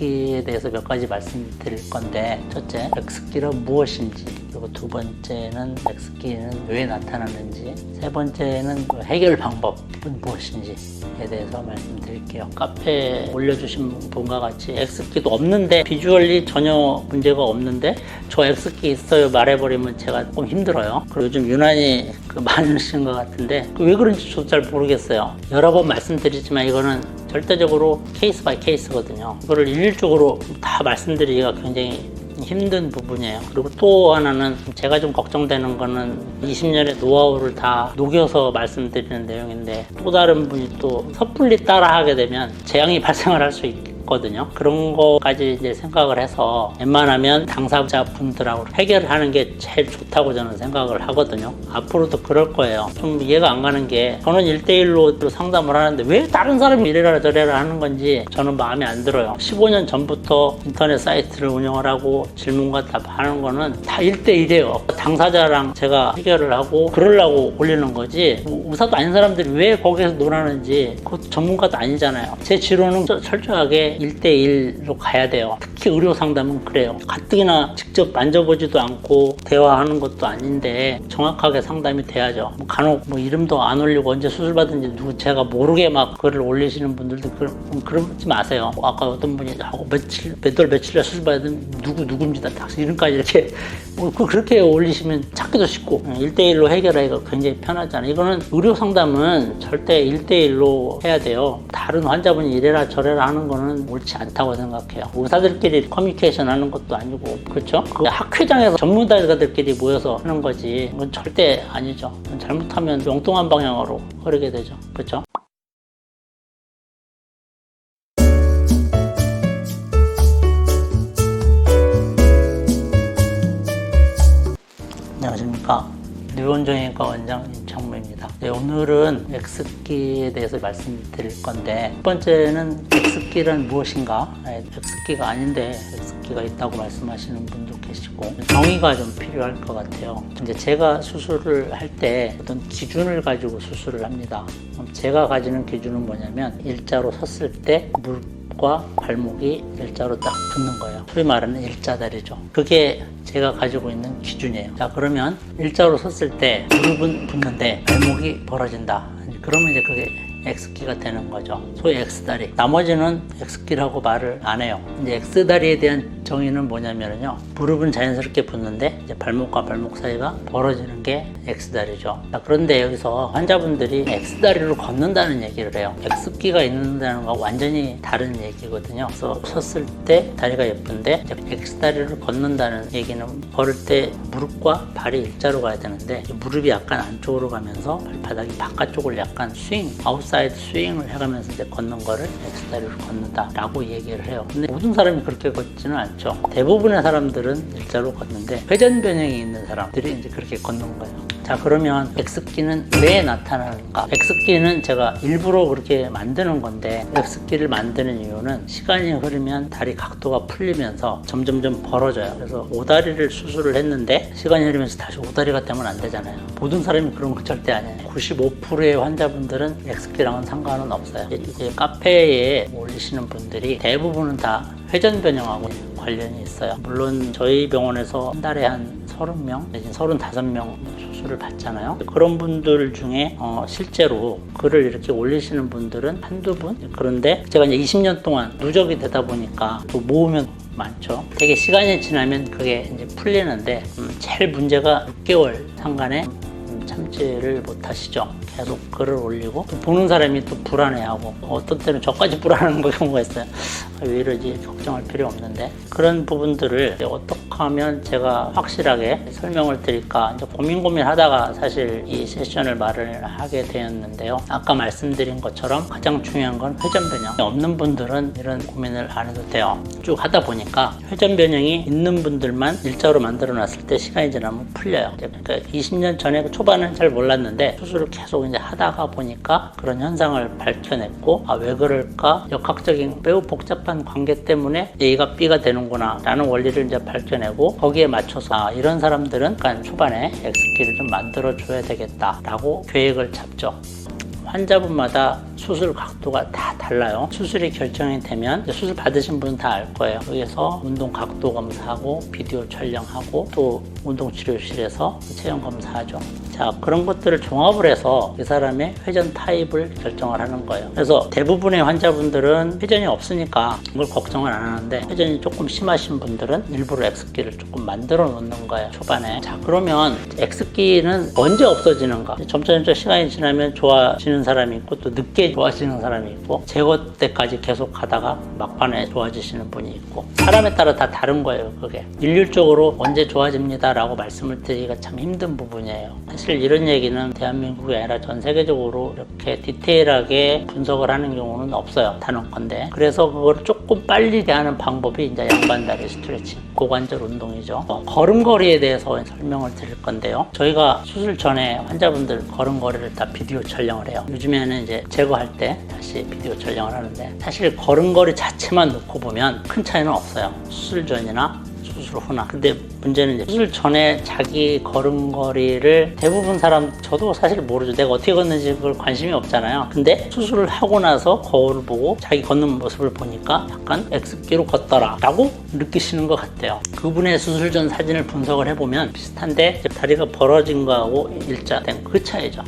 X기에 대해서 몇 가지 말씀드릴 건데, 첫째, X기란 무엇인지, 그리고 두 번째는 X기는 왜 나타나는지, 세 번째는 해결 방법은 무엇인지에 대해서 말씀드릴게요. 카페에 올려주신 분과 같이 X기도 없는데, 비주얼리 전혀 문제가 없는데 저 X기 있어요 말해버리면 제가 조금 힘들어요. 그리고 요즘 유난히 많으신 것 같은데 왜 그런지 저도 잘 모르겠어요. 여러 번 말씀드리지만 이거는 절대적으로 케이스 바이 케이스거든요. 이거를 일률적으로 다 말씀드리기가 굉장히 힘든 부분이에요. 그리고 또 하나는 제가 좀 걱정되는 거는 20년의 노하우를 다 녹여서 말씀드리는 내용인데, 또 다른 분이 또 섣불리 따라 하게 되면 재앙이 발생을 할 수 있거든요. 그런 거까지 이제 생각을 해서 웬만하면 당사자 분들하고 해결하는 게 제일 좋다고 저는 생각을 하거든요. 앞으로도 그럴 거예요. 좀 이해가 안 가는 게, 저는 1대1로 상담을 하는데 왜 다른 사람이 이래라 저래라 하는 건지 저는 마음에 안 들어요. 15년 전부터 인터넷 사이트를 운영을 하고 질문과 답하는 거는 다 1대1이에요. 당사자랑 제가 해결을 하고 그러려고 올리는 거지, 의사도 아닌 사람들이 왜 거기서 논하는지, 그것도 전문가도 아니잖아요. 제 지론은 철저하게 1대1로 가야 돼요. 특히 의료 상담은 그래요. 가뜩이나 직접 만져보지도 않고 대화하는 것도 아닌데 정확하게 상담이 돼야죠. 간혹 이름도 안 올리고 언제 수술 받은지 누구 제가 모르게 막 글을 올리시는 분들도 그러지 마세요. 아까 어떤 분이 하고 몇 달 며칠 수술 받은 누군지 다 이름까지 이렇게 그렇게 올리시면 찾기도 쉽고 1대1로 해결하기가 굉장히 편하잖아요. 이거는 의료 상담은 절대 1대1로 해야 돼요. 다른 환자분이 이래라 저래라 하는 거는 옳지 않다고 생각해요. 의사들끼리 커뮤니케이션 하는 것도 아니고, 그렇죠? 그 학회장에서 전문가들끼리 모여서 하는 거지, 이건 절대 아니죠. 잘못하면 엉뚱한 방향으로 흐르게 되죠. 그렇죠? 안녕하십니까. 뇌원정형외과 원장 임창무입니다. 네, 오늘은 X기에 대해서 말씀드릴 건데, 첫 번째는 X기란 무엇인가? X기가 아닌데 X기가 있다고 말씀하시는 분도 계시고, 정의가 좀 필요할 것 같아요. 이제 제가 수술을 할 때 어떤 기준을 가지고 수술을 합니다. 제가 가지는 기준은 뭐냐면, 일자로 섰을 때 무릎과 발목이 일자로 딱 붙는 거예요. 소위 말하는 일자다리죠. 그게 제가 가지고 있는 기준이에요. 자, 그러면 일자로 섰을 때 무릎은 붙는데 발목이 벌어진다. 그러면 이제 그게 X기가 되는 거죠. 소위 X다리. 나머지는 X기라고 말을 안 해요. 이제 X다리에 대한 정의는 뭐냐면요, 무릎은 자연스럽게 붙는데 이제 발목과 발목 사이가 벌어지는 게 X다리죠. 자, 그런데 여기서 환자분들이 X다리로 걷는다는 얘기를 해요. X기가 있는다는 거 완전히 다른 얘기거든요. 그래서 섰을 때 다리가 예쁜데 이제 X다리를 걷는다는 얘기는, 걸을 때 무릎과 발이 일자로 가야 되는데 무릎이 약간 안쪽으로 가면서 발바닥이 바깥쪽을 약간 아웃사이드 스윙을 해가면서 이제 걷는 거를 X다리로 걷는다 라고 얘기를 해요. 근데 모든 사람이 그렇게 걷지는 않죠. 대부분의 사람들은 일자로 걷는데 회전 변형이 있는 사람들이 이제 그렇게 걷는 거예요. 자, 그러면 X기는 왜 나타나는가? X기는 제가 일부러 그렇게 만드는 건데, X기를 만드는 이유는 시간이 흐르면 다리 각도가 풀리면서 점점점 벌어져요. 그래서 오다리를 수술을 했는데 시간이 흐르면서 다시 오다리가 되면 안 되잖아요. 모든 사람이 그런 거 절대 아니에요. 95%의 환자분들은 X기랑은 상관은 없어요. 이제 카페에 올리시는 분들이 대부분은 다 회전 변형하고 관련이 있어요. 물론 저희 병원에서 한 달에 한 30명 내지는 35명 수술을 받잖아요. 그런 분들 중에 실제로 글을 이렇게 올리시는 분들은 한두 분? 그런데 제가 이제 20년 동안 누적이 되다 보니까 또 모으면 많죠. 되게 시간이 지나면 그게 이제 풀리는데, 제일 문제가 6개월 상간에 참지를 못 하시죠. 계속 글을 올리고 또 보는 사람이 또 불안해하고, 어떤 때는 저까지 불안한 경우가 있어요. 왜 이러지? 걱정할 필요 없는데. 그런 부분들을 어떻게 하면 제가 확실하게 설명을 드릴까 이제 고민하다가 사실 이 세션을 마련하게 되었는데요. 아까 말씀드린 것처럼 가장 중요한 건 회전 변형. 없는 분들은 이런 고민을 안 해도 돼요. 쭉 하다 보니까 회전 변형이 있는 분들만 일자로 만들어 놨을 때 시간이 지나면 풀려요. 그러니까 20년 전에 초반은 잘 몰랐는데 수술을 계속 이제 하다가 보니까 그런 현상을 밝혀냈고, 왜 그럴까? 역학적인 매우 복잡한 관계 때문에 A가 B가 되는구나 라는 원리를 이제 밝혀내고, 거기에 맞춰서 이런 사람들은 약간 초반에 X기를 좀 만들어 줘야 되겠다 라고 계획을 잡죠. 환자분마다 수술 각도가 다 달라요. 수술이 결정이 되면 수술 받으신 분은 다 알 거예요. 여기서 운동 각도 검사하고 비디오 촬영하고 또 운동치료실에서 체형 검사하죠. 자, 그런 것들을 종합을 해서 이 사람의 회전 타입을 결정을 하는 거예요. 그래서 대부분의 환자분들은 회전이 없으니까 그걸 걱정을 안 하는데, 회전이 조금 심하신 분들은 일부러 X기를 조금 만들어 놓는 거예요, 초반에. 자, 그러면 X기는 언제 없어지는가? 점점 시간이 지나면 좋아지는 사람이 있고, 또 늦게 좋아지는 사람이 있고, 제거 때까지 계속 가다가 막판에 좋아지시는 분이 있고, 사람에 따라 다 다른 거예요. 그게 일률적으로 언제 좋아집니다 라고 말씀을 드리기가 참 힘든 부분이에요. 사실 이런 얘기는 대한민국이 아니라 전 세계적으로 이렇게 디테일하게 분석을 하는 경우는 없어요, 단언컨대. 그래서 그걸 조금 빨리 하는 방법이 이제 양반다리 스트레칭, 고관절 운동이죠. 걸음걸이에 대해서 설명을 드릴 건데요. 저희가 수술 전에 환자분들 걸음걸이를 다 비디오 촬영을 해요. 요즘에는 이제 제거할 때 다시 비디오 촬영을 하는데, 사실 걸음걸이 자체만 놓고 보면 큰 차이는 없어요, 수술 전이나 수술 후나. 근데 문제는 이제 수술 전에 자기 걸음걸이를 대부분 사람, 저도 사실 모르죠. 내가 어떻게 걷는지 그걸 관심이 없잖아요. 근데 수술을 하고 나서 거울을 보고 자기 걷는 모습을 보니까 약간 X기로 걷더라 라고 느끼시는 것 같아요. 그분의 수술 전 사진을 분석을 해보면 비슷한데, 다리가 벌어진 거하고 일자된 그 차이죠.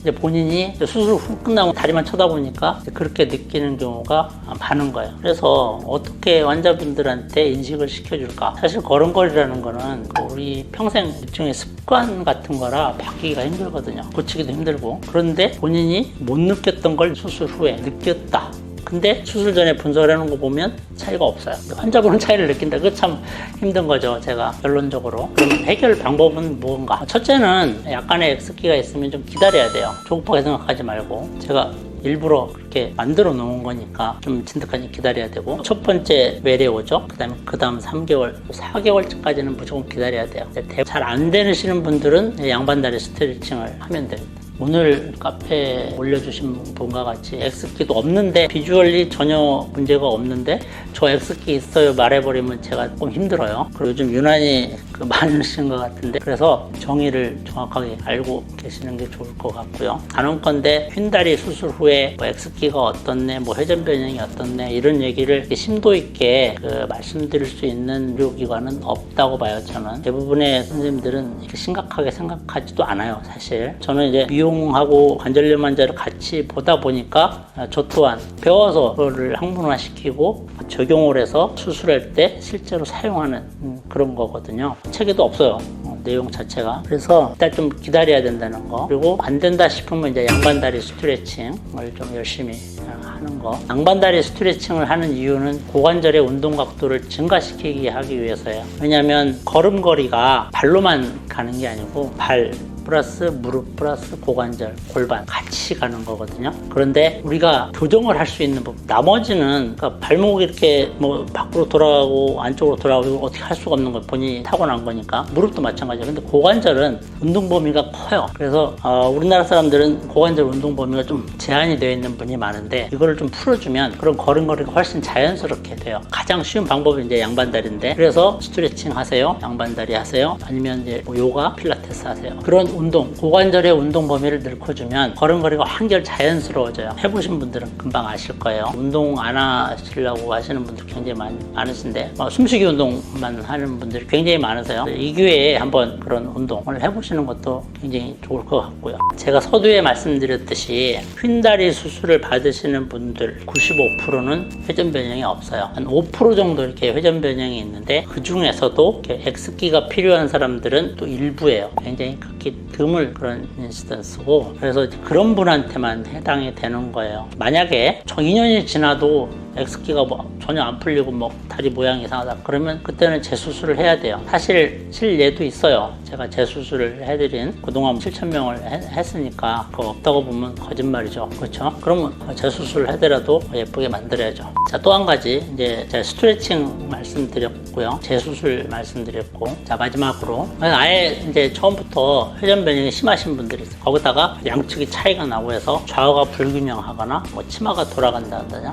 이제 본인이 수술 후 끝나고 다리만 쳐다보니까 그렇게 느끼는 경우가 많은 거예요. 그래서 어떻게 환자분들한테 인식을 시켜줄까? 사실 걸음걸이라는 거는 우리 평생 일종의 습관 같은 거라 바뀌기가 힘들거든요. 고치기도 힘들고. 그런데 본인이 못 느꼈던 걸 수술 후에 느꼈다. 근데 수술 전에 분석을 해놓은 거 보면 차이가 없어요. 환자분은 차이를 느낀다. 그거 참 힘든 거죠, 제가 결론적으로. 그럼 해결 방법은 무언가? 첫째는 약간의 X기가 있으면 좀 기다려야 돼요. 조급하게 생각하지 말고. 제가 일부러 그렇게 만들어 놓은 거니까 좀 진득하게 기다려야 되고, 첫 번째 외래오죠. 그 다음 3개월, 4개월까지는 무조건 기다려야 돼요. 잘 안 되시는 분들은 양반다리 스트레칭을 하면 됩니다. 오늘 카페에 올려주신 분과 같이 X기도 없는데, 비주얼리 전혀 문제가 없는데 저 X기 있어요 말해버리면 제가 조금 힘들어요. 그리고 요즘 유난히 많으신 것 같은데, 그래서 정의를 정확하게 알고 계시는 게 좋을 것 같고요. 단언컨대 휜다리 수술 후에 뭐 X기가 어떻네, 뭐 회전 변형이 어떻네, 이런 얘기를 심도 있게 말씀드릴 수 있는 의료기관은 없다고 봐요. 저는 대부분의 선생님들은 이렇게 심각하게 생각하지도 않아요. 사실 저는 이제 미용하고 관절염 환자를 같이 보다 보니까 저 또한 배워서 그거를 학문화시키고 적용을 해서 수술할 때 실제로 사용하는 그런 거거든요. 책에도 없어요, 내용 자체가. 그래서 일단 좀 기다려야 된다는 거. 그리고 안 된다 싶으면 이제 양반다리 스트레칭을 좀 열심히 하는 거. 양반다리 스트레칭을 하는 이유는 고관절의 운동 각도를 증가시키게 하기 위해서예요. 왜냐하면 걸음걸이가 발로만 가는 게 아니고 발 플러스 무릎 플러스 고관절, 골반 같이 가는 거거든요. 그런데 우리가 조정을 할 수 있는 법, 나머지는 그러니까 발목이 이렇게 뭐 밖으로 돌아가고 안쪽으로 돌아가고 이걸 어떻게 할 수가 없는 거예요. 본인이 타고난 거니까. 무릎도 마찬가지예요. 근데 고관절은 운동 범위가 커요. 그래서 우리나라 사람들은 고관절 운동 범위가 좀 제한이 되어 있는 분이 많은데, 이거를 좀 풀어주면 그런 걸음걸이가 훨씬 자연스럽게 돼요. 가장 쉬운 방법이 이제 양반다리인데, 그래서 스트레칭 하세요, 양반다리 하세요, 아니면 이제 뭐 요가, 필라테스 하세요. 그런 운동, 고관절의 운동 범위를 넓혀주면 걸음걸이가 한결 자연스러워져요. 해보신 분들은 금방 아실 거예요. 운동 안 하시려고 하시는 분들 굉장히 많으신데, 숨쉬기 운동만 하는 분들이 굉장히 많으세요. 이 기회에 한번 그런 운동을 해보시는 것도 굉장히 좋을 것 같고요. 제가 서두에 말씀드렸듯이 휜다리 수술을 받으시는 분들 95%는 회전 변형이 없어요. 한 5% 정도 이렇게 회전 변형이 있는데, 그 중에서도 X기가 필요한 사람들은 또 일부예요. 굉장히 극히 드물 그런 인시던스고, 그래서 그런 분한테만 해당이 되는 거예요. 만약에 2년이 지나도 X기가 뭐 전혀 안 풀리고 뭐 다리 모양이 이상하다 그러면 그때는 재수술을 해야 돼요. 사실 실예도 있어요. 제가 재수술을 해드린, 그동안 7,000명을 했으니까 그거 없다고 보면 거짓말이죠. 그렇죠? 그러면 재수술을 하더라도 예쁘게 만들어야죠. 자, 또 한 가지, 이제 제가 스트레칭 말씀드렸고요, 재수술 말씀드렸고, 자, 마지막으로 아예 이제 처음부터 회전 변형이 심하신 분들이 있어요. 거기다가 양측이 차이가 나고 해서 좌우가 불균형하거나 뭐 치마가 돌아간다거나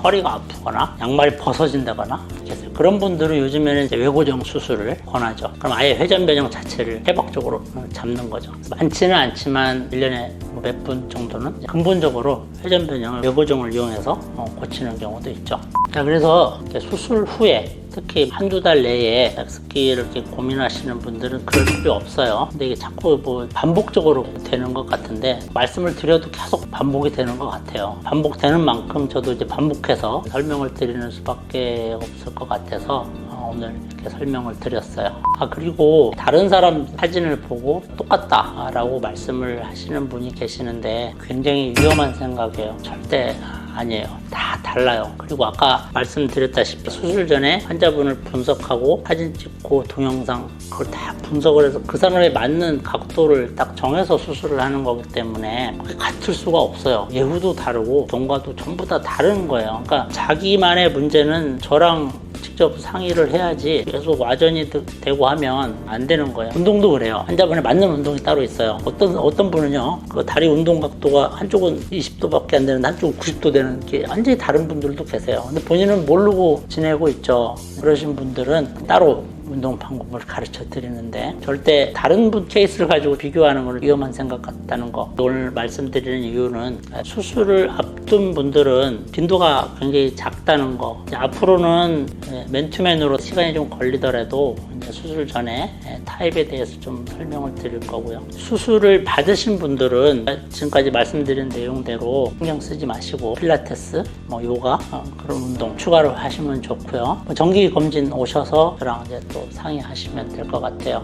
허리가 아프거나 양말이 벗어진다거나 이렇게 해서, 그런 분들은 요즘에는 이제 외고정 수술을 권하죠. 그럼 아예 회전 변형 자체를 해박적으로 잡는 거죠. 많지는 않지만 1년에 몇 분 정도는 근본적으로 회전 변형을 외고정을 이용해서 고치는 경우도 있죠. 자, 그래서 수술 후에 특히 한두 달 내에 X기를 이렇게 고민하시는 분들은 그럴 필요 없어요. 근데 이게 자꾸 뭐 반복적으로 되는 것 같은데 말씀을 드려도 계속 반복이 되는 것 같아요. 반복되는 만큼 저도 이제 반복해서 설명을 드리는 수밖에 없을 것 같아서 오늘 이렇게 설명을 드렸어요. 그리고 다른 사람 사진을 보고 똑같다 라고 말씀을 하시는 분이 계시는데 굉장히 위험한 생각이에요. 절대 아니에요. 다 달라요. 그리고 아까 말씀드렸다시피 수술 전에 환자분을 분석하고 사진 찍고 동영상 그걸 다 분석을 해서 그 사람에 맞는 각도를 딱 정해서 수술을 하는 거기 때문에 그게 같을 수가 없어요. 예후도 다르고 동과도 전부 다 다른 거예요. 그러니까 자기만의 문제는 저랑 직접 상의를 해야지 계속 와전이 되고 하면 안 되는 거예요. 운동도 그래요. 환자분에 맞는 운동이 따로 있어요. 어떤 분은요, 그 다리 운동 각도가 한쪽은 20도밖에 안 되는데 한쪽은 90도 되는 게 완전히 다른 분들도 계세요. 근데 본인은 모르고 지내고 있죠. 그러신 분들은 따로 운동 방법을 가르쳐 드리는데 절대 다른 분 케이스를 가지고 비교하는 건 위험한 생각 같다는 거. 오늘 말씀드리는 이유는 수술을 앞둔 분들은 빈도가 굉장히 작다는 거. 앞으로는 맨투맨으로 시간이 좀 걸리더라도 수술 전에 타입에 대해서 좀 설명을 드릴 거고요. 수술을 받으신 분들은 지금까지 말씀드린 내용대로 신경 쓰지 마시고 필라테스, 요가 그런 운동 추가로 하시면 좋고요. 정기 검진 오셔서 저랑 이제 또 상의하시면 될 것 같아요.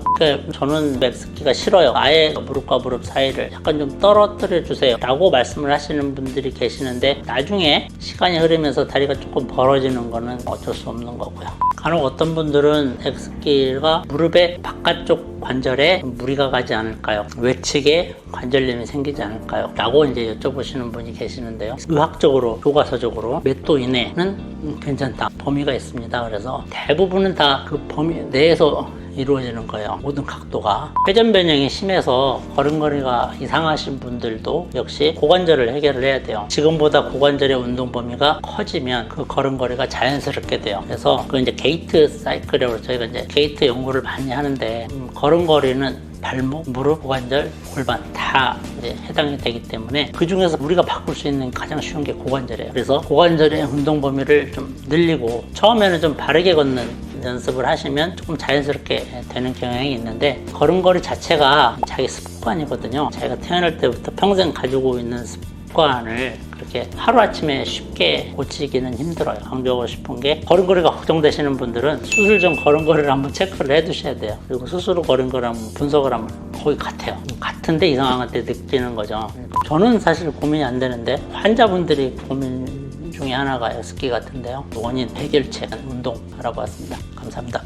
저는 X기가 싫어요. 아예 무릎과 무릎 사이를 약간 좀 떨어뜨려 주세요 라고 말씀을 하시는 분들이 계시는데 나중에 시간이 흐르면서 다리가 조금 벌어지는 거는 어쩔 수 없는 거고요. 간혹 어떤 분들은 X기가 무릎의 바깥쪽 관절에 무리가 가지 않을까요? 외측에 관절염이 생기지 않을까요? 라고 이제 여쭤보시는 분이 계시는데요. 의학적으로, 교과서적으로 몇 도 이내는 괜찮다. 범위가 있습니다. 그래서 대부분은 다 그 범위 내에서 이루어지는 거예요. 모든 각도가. 회전 변형이 심해서 걸음걸이가 이상하신 분들도 역시 고관절을 해결을 해야 돼요. 지금보다 고관절의 운동 범위가 커지면 그 걸음걸이가 자연스럽게 돼요. 그래서 그 이제 게이트 사이클이라고 저희가 이제 게이트 연구를 많이 하는데 걸음걸이는 발목, 무릎, 고관절, 골반 다 이제 해당이 되기 때문에 그 중에서 우리가 바꿀 수 있는 가장 쉬운 게 고관절이에요. 그래서 고관절의 운동 범위를 좀 늘리고 처음에는 좀 바르게 걷는 연습을 하시면 조금 자연스럽게 되는 경향이 있는데 걸음걸이 자체가 자기 습관이거든요. 자기가 태어날 때부터 평생 가지고 있는 습관을 그렇게 하루아침에 쉽게 고치기는 힘들어요. 강조하고 싶은 게 걸음걸이가 걱정되시는 분들은 수술 전 걸음걸이를 한번 체크를 해 두셔야 돼요. 그리고 수술 후 걸음걸이 한번 분석을 하면 거의 같아요. 같은데 이상한 때 느끼는 거죠. 저는 사실 고민이 안 되는데 환자분들이 고민 중에 하나가 X기 같은데요. 원인 해결책 운동하라고 왔습니다. 감사합니다.